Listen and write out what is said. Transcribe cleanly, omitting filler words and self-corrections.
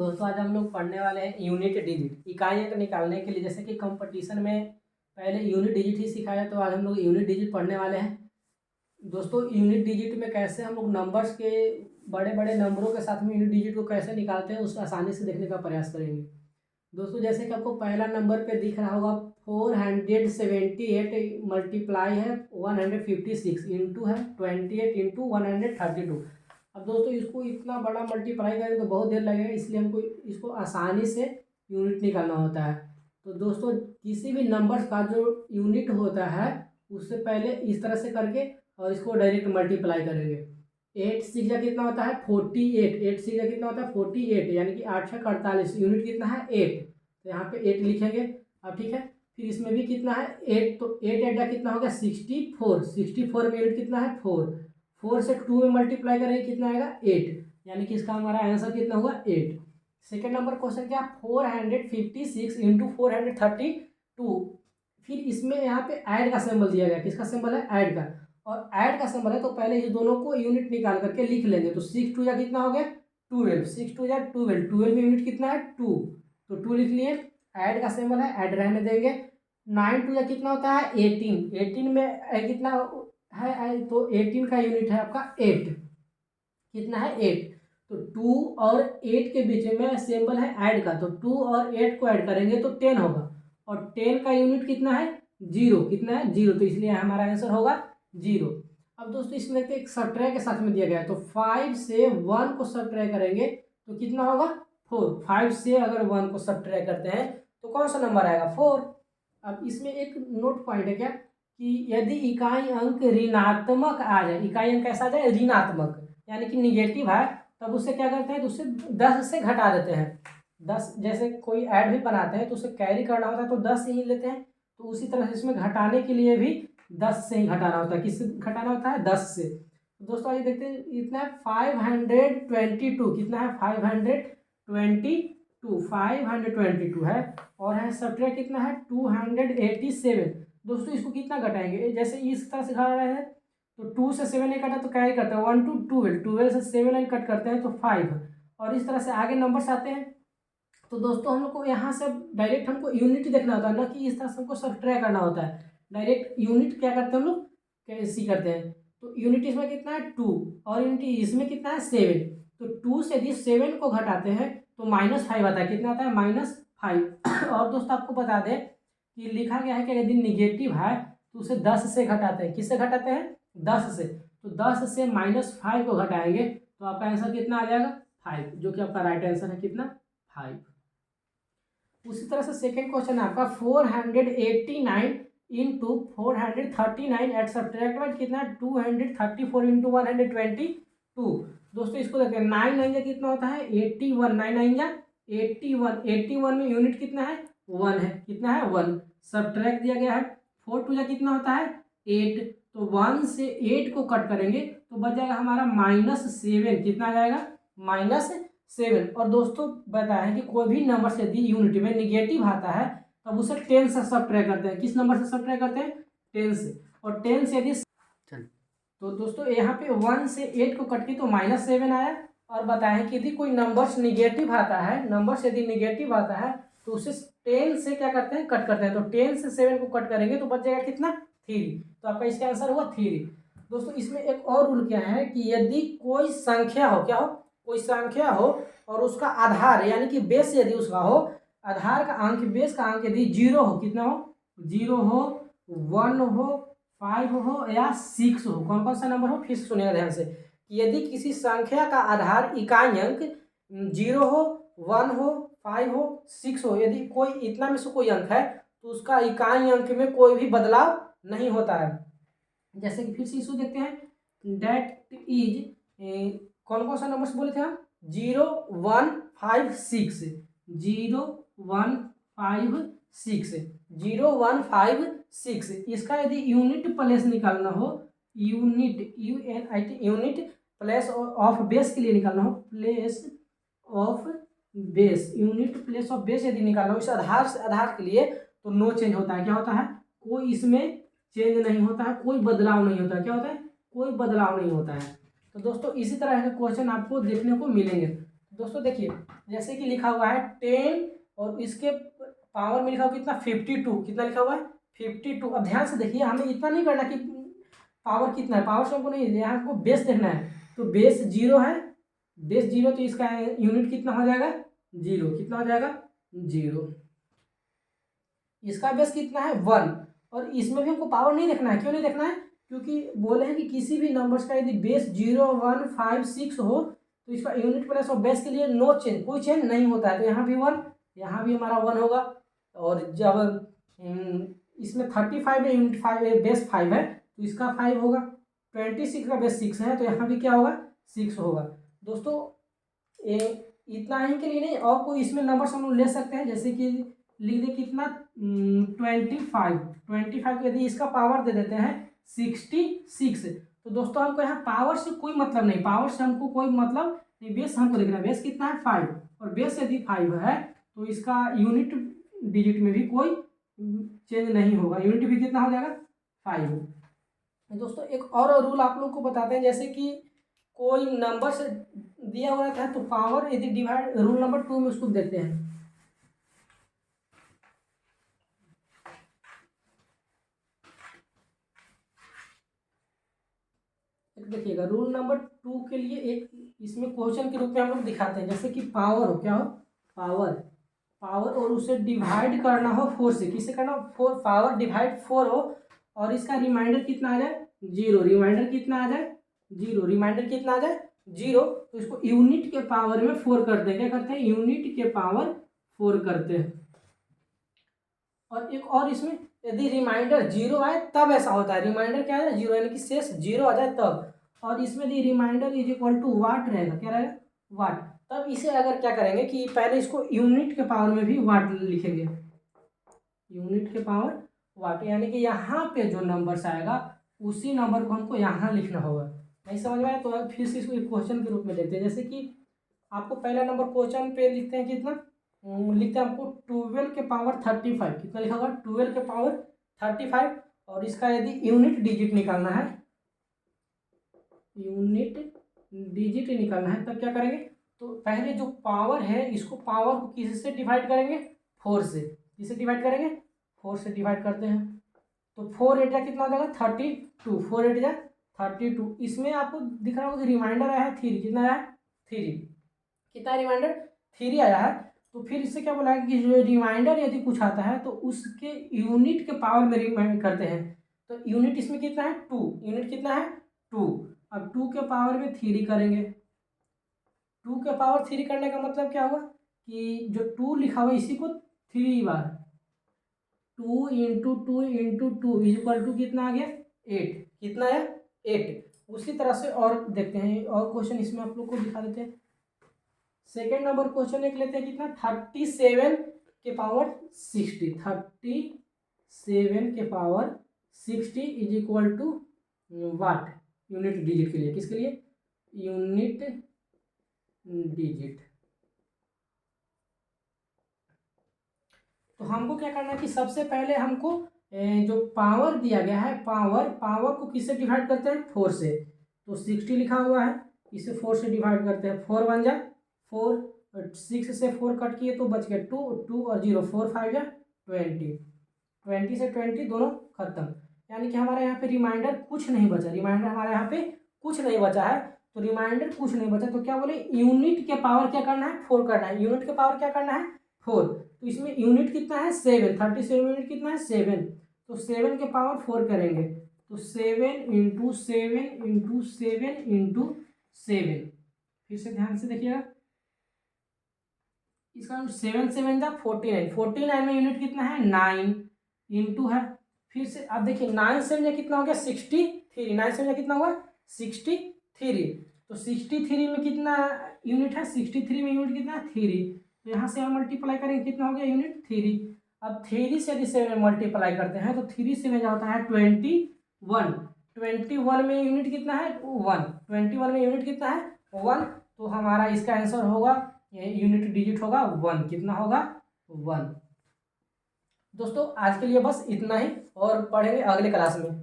दोस्तों आज हम लोग पढ़ने वाले हैं यूनिट डिजिट, इकाई अंक निकालने के लिए। जैसे कि कंपटीशन में पहले यूनिट डिजिट ही सिखाया, तो आज हम लोग यूनिट डिजिट पढ़ने वाले हैं। दोस्तों यूनिट डिजिट में कैसे हम लोग नंबर्स के बड़े बड़े नंबरों के साथ में यूनिट डिजिट को कैसे निकालते हैं उसको आसानी से देखने का प्रयास करेंगे। दोस्तों जैसे कि आपको पहला नंबर पे दिख रहा होगा 478 मल्टीप्लाई है 156 इंटू है 28 इंटू 132। अब दोस्तों इसको इतना बड़ा मल्टीप्लाई करें तो बहुत देर लगेगा, इसलिए हमको इसको आसानी से यूनिट निकालना होता है। तो दोस्तों किसी भी नंबर का जो यूनिट होता है उससे पहले इस तरह से करके और इसको डायरेक्ट मल्टीप्लाई करेंगे। 8 सीखा कितना होता है 48, 8 सीखा कितना होता है 48, यानी कि 8 6 48, यूनिट कितना है 8, तो यहाँ पे 8 लिखेंगे। अब ठीक है, फिर इसमें भी कितना है 8, तो 8 8 कितना हो गया 64, 64 में यूनिट कितना है 4, 4 से 2 में मल्टीप्लाई करेंगे कितना आएगा 8, यानी कि इसका हमारा आंसर कितना हुआ 8। सेकेंड नंबर क्वेश्चन क्या 456 इंटू 432, फिर इसमें यहाँ पे ऐड का सिंबल दिया गया, किसका सिंबल है ऐड का, और ऐड का सिंबल है तो पहले इस दोनों को यूनिट निकाल करके लिख लेंगे। तो 6 2 कितना हो गया 12, 6 2 12, 12 में यूनिट कितना है 2, तो 2 लिख लिए। ऐड का सिंबल है ऐड रहने देंगे। 9 2 कितना होता है 18, 18 में कितना है तो 18 का यूनिट है आपका 8, कितना है 8, तो 2 और 8 के बीच में सिंबल है ऐड का, तो 2 और 8 को ऐड करेंगे तो 10 होगा, और 10 का यूनिट कितना है 0, कितना है 0, तो इसलिए हमारा आंसर होगा 0। अब दोस्तों इसमें देखते एक सब्ट्रैक्ट के साथ में दिया गया है, तो 5 से 1 को सब्ट्रैक्ट करेंगे तो कितना होगा 4, 5 से अगर 1 को सब्ट्रैक्ट करते हैं तो कौन सा नंबर आएगा 4। अब इसमें एक नोट पॉइंट है क्या कि यदि इकाई अंक ऋणात्मक आ जाए, इकाई अंक कैसा आ जाए ऋणात्मक यानी कि निगेटिव है, तब उससे क्या करते हैं तो उससे 10 से घटा देते हैं। 10 जैसे कोई ऐड भी बनाते हैं तो उसे कैरी करना होता है तो 10 ही लेते हैं, तो उसी तरह से इसमें घटाने के लिए भी 10 से ही घटाना होता है। किससे घटाना होता है 10 से। तो दोस्तों आइए देखते हैं इतना है 522, कितना है 522 है, और है सब्ट्रैक्ट कितना है 287। दोस्तों इसको कितना घटाएंगे, जैसे इस तरह से घटा रहे हैं तो 2 से 7 कटा तो कैरी करते हैं 1 2 12, 12 से 7 कट करते हैं तो 5, और इस तरह से आगे नंबर्स आते हैं। तो दोस्तों हम लोग को यहाँ से डायरेक्ट हमको यूनिट देखना होता है, ना कि इस तरह से हमको सब्ट्रैक्ट करना होता है। डायरेक्ट यूनिट क्या करते हैं हम लोग कैसी करते हैं, तो यूनिट इसमें कितना है 2 और यूनिट इसमें कितना है 7, तो 2 से यदि 7 को घटाते हैं तो -5 आता है, कितना आता है -5। और दोस्तों आपको बता दें कि लिखा गया है कि यदि निगेटिव है तो उसे 10 से घटाते हैं, किससे घटाते हैं 10 से, तो 10 से -5 को घटाएंगे तो आपका आंसर कितना आ जाएगा 5, जो कि आपका राइट आंसर है कितना 5। उसी तरह से सेकेंड क्वेश्चन है आपका 489 इंटू 439 एट सब्ट्रैक्ट कितना है 234 इंटू 122। दोस्तों इसको देखते हैं 9 आएंगे कितना होता है 81, 9 आएंगे 81, 81 में यूनिट कितना है 1 है, कितना है 1, सब्ट्रैक्ट दिया गया है 4 2 कितना होता है 8, तो 1 से 8 को कट करेंगे तो बच जाएगा हमारा -7, कितना आ जाएगा -7। और दोस्तों बताया है कि कोई भी नंबर से यदि यूनिट में निगेटिव आता है तब उसे 10 से सब्ट्रैक्ट करते हैं, किस नंबर से सब्ट्रैक्ट करते हैं 10 से, और 10 से यदि तो दोस्तों यहाँ पे 1 से 8 को कट की तो -7 आया। और बताया कि यदि कोई नंबर निगेटिव आता है, नंबर से यदि निगेटिव आता है तो उसे 10 से क्या करते हैं कट करते हैं, तो 10 से 7 को कट करेंगे तो बच जाएगा कितना 3, तो आपका इसका आंसर हुआ 3। दोस्तों इसमें एक और रूल क्या है कि यदि कोई संख्या हो, क्या हो कोई संख्या हो और उसका आधार यानी कि बेस यदि उसका हो, आधार का अंक बेस का अंक यदि 0 हो, कितना हो 0 हो 1 हो 5 हो या 6 हो, कौन कौन सा नंबर हो फिर सुनिएगा ध्यान से कि यदि किसी संख्या का आधार इकाई अंक 0 हो 1 हो 5 हो 6 हो, यदि कोई इतना में से कोई अंक है तो उसका इकाई अंक में कोई भी बदलाव नहीं होता है। जैसे कि फिर से इसको देखते हैं दैट इज कौन कौन सा नंबर बोले थे हम 0 1 5 6, 0 1 5 6, 0 1 5 6, इसका यदि यूनिट प्लेस निकालना हो, unit unit place of base के लिए निकालना हो, place of base, unit place of base यदि निकालना हो इस आधार से आधार के लिए, तो नो चेंज होता है, क्या होता है कोई इसमें चेंज नहीं होता है, कोई बदलाव नहीं होता है, क्या होता है कोई बदलाव नहीं होता है। तो दोस्तों इसी तरह के क्वेश्चन आपको देखने को मिलेंगे। दोस्तों देखिए जैसे कि लिखा हुआ है 10 और इसके पावर में लिखा हुआ कितना 52, कितना लिखा हुआ है 52। अब ध्यान से देखिए हमें इतना नहीं करना कि पावर कितना है, पावर से हमको नहीं, यहाँ हमको बेस देखना है। तो बेस 0 है, बेस 0 तो इसका यूनिट कितना हो जाएगा 0, कितना हो जाएगा 0। इसका बेस कितना है 1 और इसमें भी हमको पावर नहीं देखना है। क्यों नहीं देखना है, क्योंकि बोले हैं कि किसी भी नंबर्स का यदि बेस 0 1 5 6 हो तो इसका यूनिट प्लेस और बेस के लिए नो चेंज, कोई चेंज नहीं होता है। तो यहाँ भी 1, यहाँ भी हमारा 1 होगा। और जब इसमें 35 है, यूनिट 5 बेस 5 है तो इसका 5 होगा। 26 का बेस 6 है तो यहाँ भी क्या होगा 6 होगा। दोस्तों इतना ही के लिए नहीं, और कोई इसमें नंबर्स हम लोग ले सकते हैं। जैसे कि लिख दे कितना 25 यदि इसका पावर दे देते हैं 66। तो दोस्तों हमको यहाँ पावर से कोई मतलब नहीं, पावर से हमको कोई मतलब नहीं, बेस हमको देखना है। बेस कितना है 5 और बेस यदि 5 है तो इसका यूनिट डिजिट में भी कोई चेंज नहीं होगा, यूनिट भी कितना हो जाएगा 5। दोस्तों एक और रूल आप लोग को बताते हैं। जैसे कि कोई नंबर से दिया हुआ रहता है तो पावर यदि डिवाइड, रूल नंबर 2 में उसको देते हैं। देखिएगा रूल नंबर 2 के लिए एक इसमें क्वेश्चन के रूप में हम लोग दिखाते हैं। जैसे कि पावर हो, क्या हो पावर, पावर और उसे डिवाइड करना हो 4 से। किससे करना हो 4, पावर डिवाइड 4 हो और इसका रिमाइंडर कितना आ जाए 0, रिमाइंडर कितना आ जाए 0, रिमाइंडर कितना आ जाए 0। तो इसको यूनिट के पावर में 4 करते हैं। क्या करते हैं यूनिट के पावर 4 करते हैं। और एक और इसमें यदि रिमाइंडर 0 आए तब ऐसा होता है, रिमाइंडर क्या है 0 यानी कि शेष 0 आ जाए तब। और इसमें यदि रिमाइंडर इज इक्वल टू वाट रहेगा, क्या रहेगा वाट, तब इसे अगर क्या करेंगे कि पहले इसको यूनिट के पावर में भी वाट लिखेंगे, यूनिट के पावर वाट, यानी कि यहाँ पे जो नंबर्स आएगा उसी नंबर को हमको यहाँ लिखना होगा। नहीं समझ में आया तो फिर से इसको एक क्वेश्चन के रूप में देखते हैं। जैसे कि आपको पहला नंबर क्वेश्चन पे लिखते हैं कितना, लिखते हैं हमको 12 के पावर 35, कितना लिखा होगा 12 के पावर 35। और इसका यदि यूनिट डिजिट निकालना है, यूनिट डिजिट निकालना है तब क्या करेंगे, तो पहले जो पावर है इसको पावर को किससे डिवाइड करेंगे 4 से। किससे डिवाइड करेंगे 4 से डिवाइड करते हैं। तो 4 8 जा कितना हो जाएगा 32, 4 8 जा 32। इसमें आपको दिख रहा होगा कि रिमाइंडर आया है 3, कितना आया है 3, कितना रिमाइंडर 3 आया है। तो फिर इससे क्या बोला है कि जो रिमाइंडर यदि कुछ आता है तो उसके यूनिट के पावर में रिमाइंड करते हैं। तो यूनिट इसमें कितना है 2, यूनिट कितना है 2। अब 2 के पावर में 3 करेंगे। 2 के पावर 3 करने का मतलब क्या हुआ कि जो 2 लिखा हुआ इसी को 3 बार, 2 into 2 into 2 is equal to कितना आ गया 8, कितना है 8। उसी तरह से और देखते हैं और क्वेश्चन इसमें आप लोग को दिखा देते हैं। सेकेंड नंबर क्वेश्चन एक लेते हैं कितना 37 के पावर 60, 37 के power 60 is equal to what, unit digit के लिए, किसके लिए यूनिट डिजिट। तो हमको क्या करना है कि सबसे पहले हमको जो पावर दिया गया है पावर को किससे डिवाइड करते हैं 4 से। तो 60 लिखा हुआ है, इसे 4 से डिवाइड करते हैं, 4 बन जाए 4, 6 से 4 कट किए तो बच गया 2, 2 और 0, 4 5 या 20, 20 से 20 दोनों खत्म। यानी कि हमारे यहाँ पे रिमाइंडर कुछ नहीं बचा, रिमाइंडर हमारे यहाँ पे कुछ नहीं बचा है। तो रिमाइंडर कुछ नहीं बचा तो क्या बोले यूनिट के पावर क्या करना है 4 करना है, यूनिट के पावर क्या करना है 4। तो इसमें यूनिट कितना है 7, 37 यूनिट कितना है 7। तो 7 के पावर 4 करेंगे तो 7 इंटू 7 इंटू 7 इंटू 7। फिर से ध्यान से देखिएगा, इसका 7 7 जा 49, 49 में यूनिट कितना है 9 इंटू है। फिर से आप देखिए 9 7 जा कितना हो गया 63, 9 7 जा कितना हुआ 63। तो 63 में कितना यूनिट है 63 में यूनिट कितना है 3। तो यहाँ से हम मल्टीप्लाई करेंगे कितना हो गया यूनिट 3। अब 3 से यदि 7 मल्टीप्लाई करते हैं तो 3 से में जाता है 21, 21 में यूनिट कितना है 1, 21 में यूनिट कितना है 1। तो हमारा इसका आंसर होगा यूनिट डिजिट होगा 1, कितना होगा 1। दोस्तों आज के लिए बस इतना ही और पढ़ेंगे अगले क्लास में।